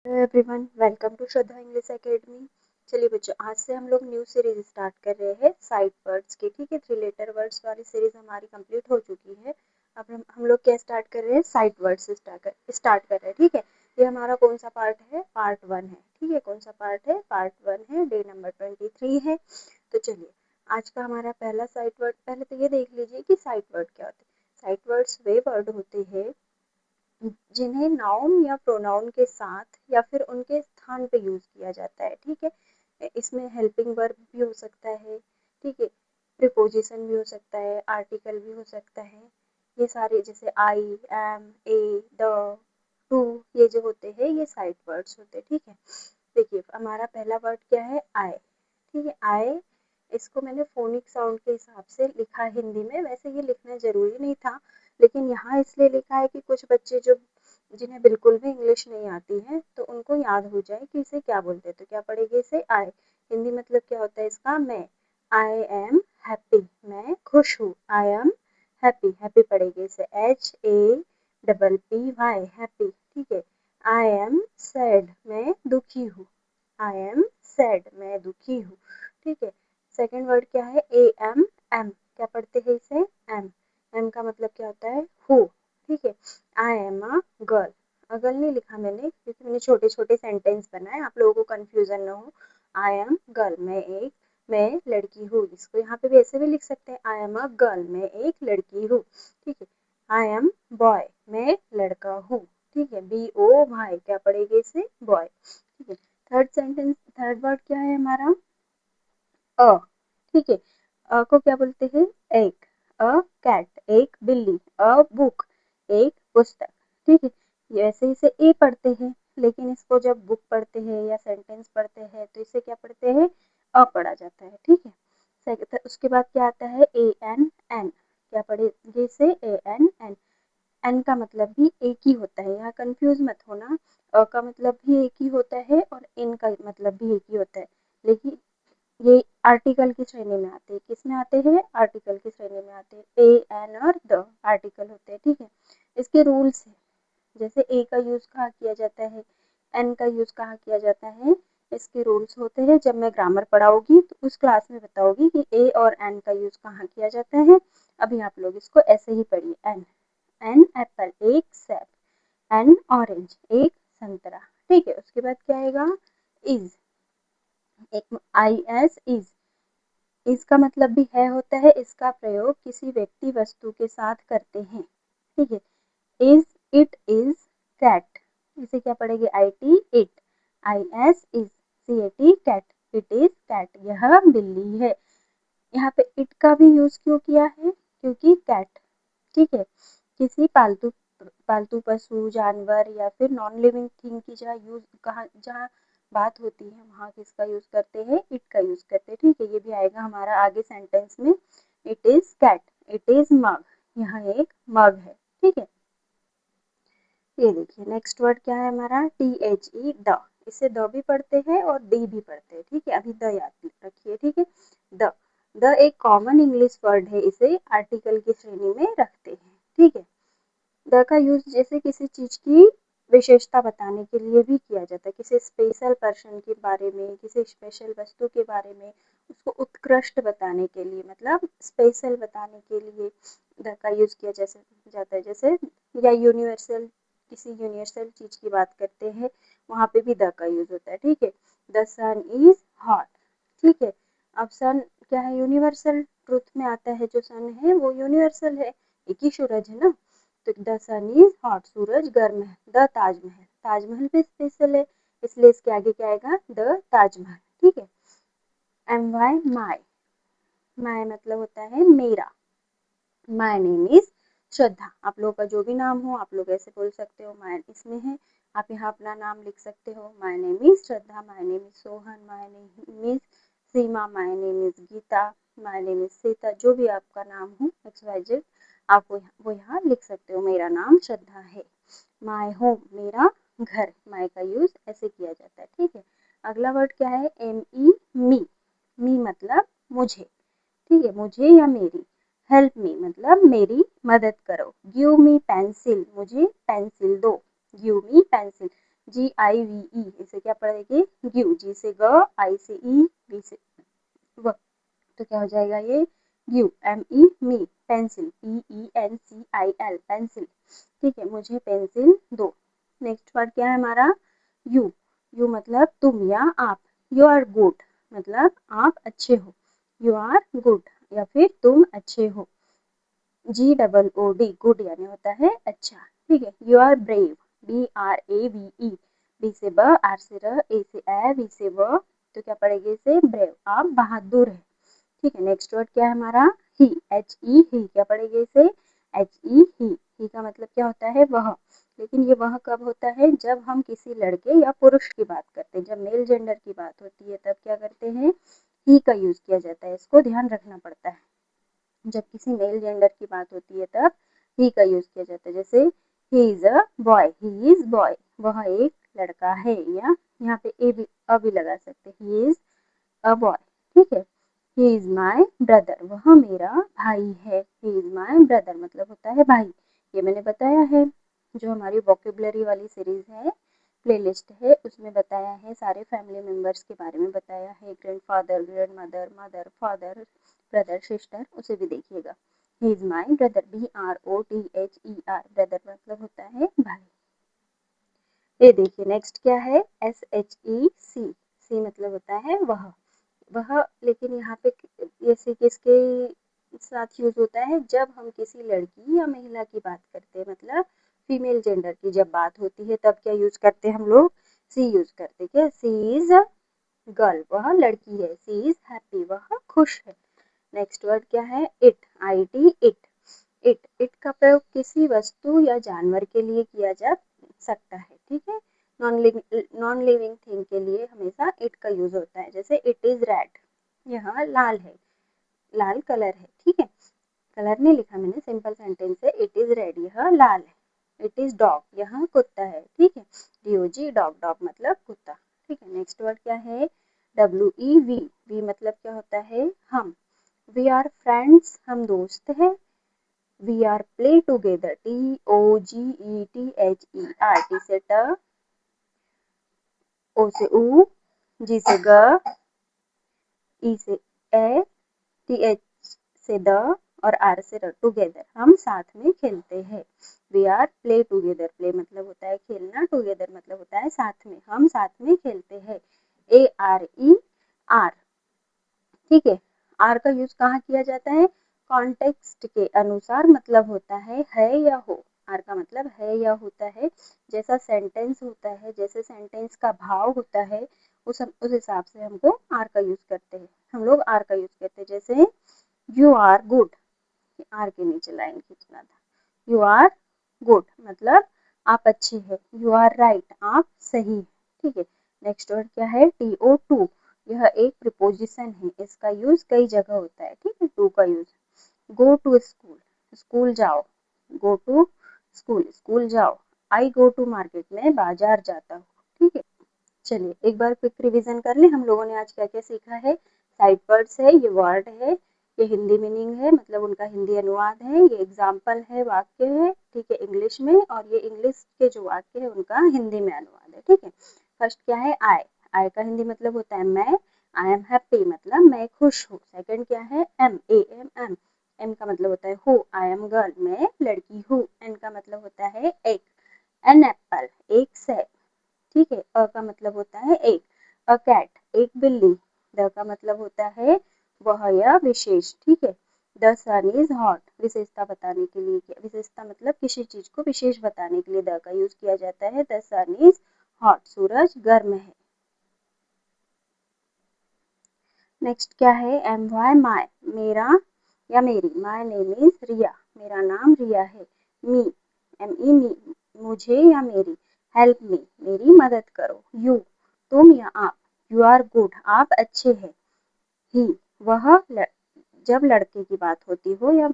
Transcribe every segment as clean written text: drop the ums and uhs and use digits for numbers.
Hello everyone, welcome to Shraddha English Academy. चलिए बच्चों, आज से हम लोग न्यू सीरीज स्टार्ट कर रहे हैं साइट वर्ड्स की। ठीक है, 3 लेटर वर्ड्स वाली सीरीज हमारी कंप्लीट हो चुकी है। अब हम लोग क्या स्टार्ट कर रहे हैं, साइट वर्ड्स से स्टार्ट कर रहे हैं। ठीक है, ये हमारा कौन सा पार्ट है, पार्ट 1 है। ठीक है, कौन सा पार्ट है, पार्ट 1 है, डे नंबर 23 है। तो चलिए, आज का हमारा पहला साइट वर्ड, पहले तो ये देख लीजिए कि साइट वर्ड क्या होते हैं। साइट वर्ड्स वे वर्ड होते हैं जिन्हें नाउन या प्रोनाउन के साथ या फिर उनके स्थान पे यूज किया जाता है। ठीक है, इसमें हेल्पिंग वर्ब भी हो सकता है। ठीक है, प्रीपोजिशन भी हो सकता है, आर्टिकल भी हो सकता है। ये सारे जैसे आई, एम, ए, द, टू, ये जो होते हैं ये साइड वर्ड्स होते हैं। ठीक है, देखिए हमारा पहला वर्ड क्या है, आए। ठीक है, आए, इसको मैंने फोनिक साउंड के हिसाब से लिखा है हिंदी में। वैसे ये लिखना जरूरी नहीं था, लेकिन यहाँ इसलिए लिखा है कि कुछ बच्चे जो जिन्हें बिल्कुल भी इंग्लिश नहीं आती है तो उनको याद हो जाए कि इसे क्या बोलते हैं। तो क्या पढ़ेंगे इसे, आए। हिंदी मतलब क्या होता है इसका, मैं। आई एम हैप्पी, मैं खुश हूँ। आई एम हैप्पी, हैप्पी पढ़ेंगे इसे HAPPY, हैप्पी। ठीक है, आई एम सैड, मैं दुखी हूँ। आई एम सैड, मैं दुखी हूँ। ठीक है, सेकेंड वर्ड क्या है, AM, एम, क्या पढ़ते हैं इसे, एम। एम का मतलब क्या होता है, हु। ठीक है, I am a girl. Girl नहीं लिखा मैंने क्योंकि मैंने छोटे छोटे सेंटेंस बनाए, आप लोगों को कंफ्यूजन ना हो। आई एम गर्ल, मैं लड़की हूँ। इसको यहाँ पे भी ऐसे भी लिख सकते हैं, आई एम अ गर्ल, मैं एक लड़की हूँ। ठीक है, आई एम बॉय, मैं लड़का हूँ। ठीक है, BOY, क्या पढ़ेगा इसे, बॉय। ठीक है, थर्ड सेंटेंस, थर्ड वर्ड क्या है हमारा, अ। ठीक है, अ को क्या बोलते हैं, एक। अ कैट, एक बिल्ली। अ बुक, एक पुस्तक। ठीक है, ये ऐसे इसे ए पढ़ते हैं, लेकिन इसको जब बुक पढ़ते हैं या सेंटेंस पढ़ते हैं तो इसे क्या पढ़ते हैं, अ पढ़ा जाता है। ठीक है, उसके बाद क्या आता है, ANN, क्या पढ़ेंगे इसे, ANN। एन का मतलब भी एक ही होता है, यहाँ कंफ्यूज मत होना। अ का मतलब भी एक ही होता है और इन का मतलब भी एक ही होता है, लेकिन ये आर्टिकल की श्रेणी में आते हैं। किस में आते हैं, आर्टिकल की श्रेणी में आते हैं। AN और द आर्टिकल होते हैं। ठीक है, इसके रूल्स है, जैसे ए का यूज कहाँ किया जाता है, एन का यूज कहाँ किया जाता है, इसके रूल्स होते हैं। जब मैं ग्रामर पढ़ाऊंगी तो उस क्लास में बताऊंगी कि ए और एन का यूज कहाँ किया जाता है। अभी आप लोग इसको ऐसे ही पढ़िए, एन। एन एप्पल, एक सेब। एन ऑरेंज, एक संतरा। ठीक है, उसके बाद क्या आएगा, इज, एक IS, इज। इसका मतलब भी है होता है, इसका प्रयोग किसी व्यक्ति वस्तु के साथ करते हैं। ठीक है, इज, इट इज कैट, इसे क्या पढ़ेंगे, IT, it. IS, is, CAT, cat, it is cat, यह बिल्ली है। यहाँ पे इट का भी यूज क्यों किया है, क्योंकि कैट, ठीक है, किसी पालतू पालतू पशु, जानवर या फिर नॉन लिविंग थिंग की जहाँ यूज, कहाँ जहाँ बात होती है वहाँ किसका यूज करते हैं, इट का यूज करते हैं। ठीक है, ये भी आएगा हमारा आगे सेंटेंस में, it is cat, it is mug, यहाँ एक मग है। ठीक है, ये देखिए नेक्स्ट वर्ड क्या है हमारा, THE, द। इसे द भी पढ़ते हैं और डी भी पढ़ते हैं। ठीक है, अभी द याद रखिए। ठीक है, द, द एक कॉमन इंग्लिश वर्ड है, इसे आर्टिकल की श्रेणी में रखते हैं। ठीक है, द का यूज जैसे किसी चीज की विशेषता बताने के लिए भी किया जाता है, किसी स्पेशल पर्सन के बारे में, किसी स्पेशल वस्तु के बारे में, उसको उत्कृष्ट बताने के लिए, मतलब स्पेशल बताने के लिए द का यूज किया जैसे जाता है। जैसे या यूनिवर्सल, किसी यूनिवर्सल चीज की बात करते हैं, वहां पे भी द का यूज होता है। ठीक है, द सन इज हॉट। ठीक है, अब सन क्या है, यूनिवर्सल ट्रुथ में आता है, जो सन है वो यूनिवर्सल है, एक ही सूरज है ना। तो द सन इज हॉट, सूरज गर्म है। द ताजमहल, ताजमहल भी स्पेशल है, इसलिए इसके आगे क्या आएगा, द ताजमहल। ठीक है, MY, माई, माई मतलब होता है मेरा। माई नेम इज श्रद्धा, आप लोगों का जो भी नाम हो आप लोग ऐसे बोल सकते हो, माई इसमें है, आप यहाँ अपना नाम लिख सकते हो। My name is Shraddha, my name is Sohan, my name is Seema, my name is Geeta, my name is Sita, जो भी आपका नाम हो XYZ, आप वो यहाँ लिख सकते हो। मेरा नाम श्रद्धा है। माई होम, मेरा घर, माई का यूज ऐसे किया जाता है। ठीक है, अगला वर्ड क्या है, ME, मी। मी मतलब मुझे। ठीक है, मुझे या मेरी। हेल्प मी मतलब मेरी मदद करो। गिव मी पेंसिल, मुझे पेंसिल दो। गिव मी पेंसिल, GIVE, इसे क्या पढ़ेगी? ग्यू। जी से ग, आई से ई, वी से व, तो क्या हो जाएगा ये? ग्यू। ME मी, पेंसिल। PENCIL, pencil. ठीक है, मुझे पेंसिल दो। नेक्स्ट वर्ड क्या है हमारा? यू। यू मतलब तुम या आप। यू आर गुड मतलब आप अच्छे हो। यू आर गुड या फिर तुम अच्छे हो। GOOD, गुड यानी होता है अच्छा। ठीक है, you are brave. BRAVE, B से ब, आर से र, ए से ए, वी से व, तो क्या पड़ेगी इसे? ब्रेव, आप बहादुर है। ठीक है, नेक्स्ट वर्ड क्या है हमारा? ही। HE, ही, क्या पड़ेगा इसे? HE, ही का मतलब क्या होता है? वह। लेकिन ये वह कब होता है? जब हम किसी लड़के या पुरुष की बात करते हैं, जब मेल जेंडर की बात होती है तब क्या करते हैं? ही का यूज किया जाता है, इसको ध्यान रखना पड़ता है। जब किसी मेल जेंडर की बात होती है तब ही का यूज किया जाता है। जैसे he is a boy, he is boy, वह एक लड़का है, या यहाँ पे ए भी अ भी लगा सकते हैं, ही इज अ बॉय। ठीक है, ही इज माई ब्रदर, वह मेरा भाई है। ही इज माई ब्रदर मतलब होता है भाई। ये मैंने बताया है, जो हमारी वोकेबलरी वाली सीरीज है, प्लेलिस्ट है, उसमें बताया है, सारे फैमिली मेंबर्स के बारे में बताया है, grandfather, grandmother, mother, father, brother, sister, उसे भी देखिएगा। He is my brother, BROTHER, brother मतलब होता है भाई। ये देखिए नेक्स्ट क्या है? SHEC, सी मतलब होता है वह। लेकिन यहाँ पे ये सी किसके साथ यूज होता है? जब हम किसी लड़की या महिला की बात करते हैं, मतलब फीमेल जेंडर की जब बात होती है तब क्या यूज करते हैं हम लोग? सी यूज करते हैं। क्या? सी इज अ गर्ल, वह लड़की है। सी इज हैप्पी, वह खुश है। नेक्स्ट वर्ड क्या है? IT, इट का प्रयोग किसी वस्तु या जानवर के लिए किया जा सकता है। ठीक है, नॉन लिविंग थिंग के लिए हमेशा इट का यूज होता है। जैसे इट इज रेड, यह लाल है, लाल कलर है। ठीक है, कलर नहीं लिखा मैंने, सिंपल सेंटेंस है, इट इज रेड, यह लाल है। इट इज डॉग, यह कुत्ता है। ठीक है, DOG, डॉग, डॉग मतलब कुत्ता। ठीक है, नेक्स्ट वर्ड क्या है? WEV, वी मतलब क्या होता है? हम। वी आर फ्रेंड्स, हम दोस्त हैं। We are play together, TOGETHER, T से ट, ओ से ऊ, जी से ग, ई से ए, TH से द, और आर से र, टूगेदर, हम साथ में खेलते हैं। We are play together, play मतलब होता है खेलना, टूगेदर मतलब होता है साथ में, हम साथ में खेलते हैं। ARE, ठीक है, आर का यूज कहाँ किया जाता है? कॉन्टेक्स्ट के अनुसार मतलब होता है या हो। आर का मतलब है या होता है। जैसा सेंटेंस होता है, जैसे सेंटेंस का भाव होता है, उस हिसाब से हमको आर का यूज करते हैं, हम लोग आर का यूज करते हैं। जैसे यू आर गुड, आर के नीचे लाइन खींचना था। यू आर गुड मतलब आप अच्छे हैं। यू आर राइट, आप सही है। ठीक है, नेक्स्ट वर्ड क्या है? TO2, यह एक प्रिपोजिशन है, इसका यूज कई जगह होता है। ठीक है, टू का use. Go to school, school जाओ। गो टू स्कूल, स्कूल जाओ। आई गो टू मार्केट, मैं बाजार जाता हूँ। ठीक है, चलिए एक बार क्विक रिवीजन कर ले, हम लोगों ने आज क्या क्या सीखा है। साइड वर्ड्स है, ये वर्ड है, ये हिंदी मीनिंग है, मतलब उनका हिंदी अनुवाद है, ये एग्जाम्पल है, वाक्य है। ठीक है, इंग्लिश में, और ये इंग्लिश के जो वाक्य है उनका हिंदी में अनुवाद है। ठीक है, फर्स्ट क्या है? आई। आई का हिंदी मतलब होता है मैं। आई एम हैप्पी मतलब मैं खुश हूँ। सेकंड क्या है? एम, AMM, एम का मतलब होता है हु। आई एम गर्ल, मैं लड़की हूँ। एन का मतलब होता है एक। एन एप्पल, एक सेब। ठीक है, अ का मतलब होता है एक। अ कैट, एक बिल्ली। द का मतलब होता है वह या विशेष। ठीक है, द सन इज हॉट, विशेषता बताने के लिए, विशेषता मतलब किसी चीज को विशेष बताने के लिए द का यूज किया जाता है। द सन इज हॉट, सूरज गर्म है। नेक्स्ट क्या है? MY, माय, मेरा या मेरी। माय नेम इज रिया, मेरा नाम रिया है। मी, ME मी, मुझे या मेरी। हेल्प मी, मेरी मदद करो। यू, तुम या आप। यू आर गुड, आप अच्छे हैं। ही, वह, जब लड़के की बात होती हो या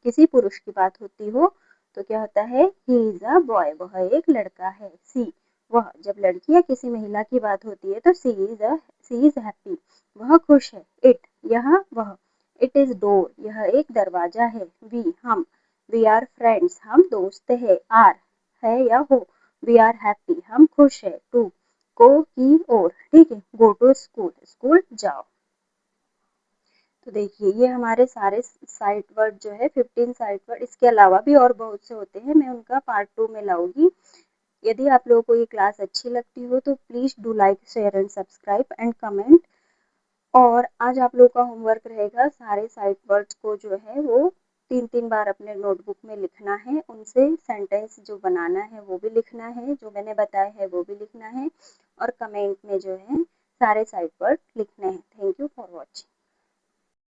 किसी पुरुष की बात होती हो तो क्या होता है? ही इज अ बॉय, वह एक लड़का है। सी, वह, जब लड़की या किसी महिला की बात होती है तो सी इज हैप्पी, वह खुश है। इट, यह, वह। इट इज डोर, यह एक दरवाजा है। वी, हम। वी आर फ्रेंड्स, हम दोस्त हैं। आर, है या हो, वी आर हैप्पी, हम खुश है। टू, को की ओर, ठीक है, गो टू स्कूल, स्कूल जाओ। तो देखिए ये हमारे सारे साइट वर्ड जो है 15 साइट वर्ड, इसके अलावा भी और बहुत से होते हैं, मैं उनका पार्ट 2 में लाऊंगी। यदि आप लोगों को ये क्लास अच्छी लगती हो तो please do like share and subscribe and comment. और आज आप लोगों का होमवर्क रहेगा सारे साइट वर्ड्स को जो है वो 3-3 बार अपने नोटबुक में लिखना है, उनसे सेंटेंस जो बनाना है वो भी लिखना है, जो मैंने बताया है वो भी लिखना है, और कमेंट में जो है सारे साइट वर्ड लिखने हैं। Thank you for watching.